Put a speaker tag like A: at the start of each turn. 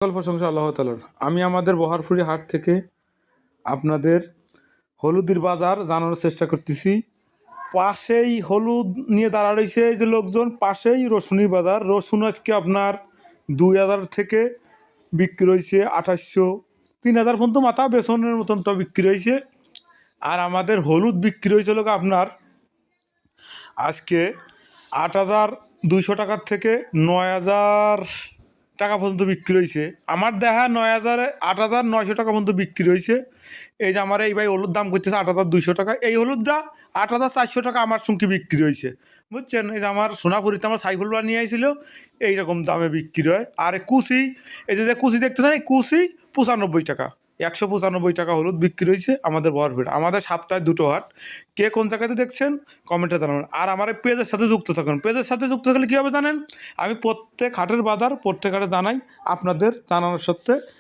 A: সকল প্রশংসা আল্লাহ তাআলার। আমি আমাদের বহারপুরি হাট থেকে আপনাদের হলুদের বাজার জানানোর চেষ্টা করতেছি। পাশেই হলুদ নিয়ে দাঁড়া রয়েছে এই যে লোকজন, পাশেই রসুনের বাজার। রসুন আজকে আপনার 2000 থেকে বিক্রি হয়েছে 2800, 3000 পর্যন্ত মাথা বেসনের মতন তো বিক্রি হয়েছে। আর আমাদের হলুদ বিক্রি হয়েছিল আপনার আজকে 8200 টাকার থেকে 9000 টাকা পর্যন্ত বিক্রি হয়েছে। আমার দেখা 8900 টাকা পর্যন্ত বিক্রি হয়েছে। এই যে আমার এই ভাই হলুদ দাম করতেছে 8200 টাকা, এই হলুদটা 8400 টাকা আমার সঙ্গে বিক্রি হয়েছে, বুঝছেন। এই যে আমার সোনাপুরিতে আমার সাইকেলটা নিয়ে আসছিল, এইরকম দামে বিক্রি হয়। আর কুচি, এই যে কুচি দেখতেছেন, এই কুচি 95 টাকা, 195 টাকা হলুদ বিক্রি হয়েছে আমাদের বরফিট। আমাদের সপ্তাহে 2টো হাট। কে কোন জায়গাতে দেখছেন কমেন্টে জানাবেন। আর আমার এই পেজের সাথে যুক্ত থাকুন। পেজের সাথে যুক্ত থাকলে কী হবে জানেন, আমি প্রত্যেক হাটের বাজার প্রত্যেক হাটে জানাই, আপনাদের জানানোর সত্ত্বে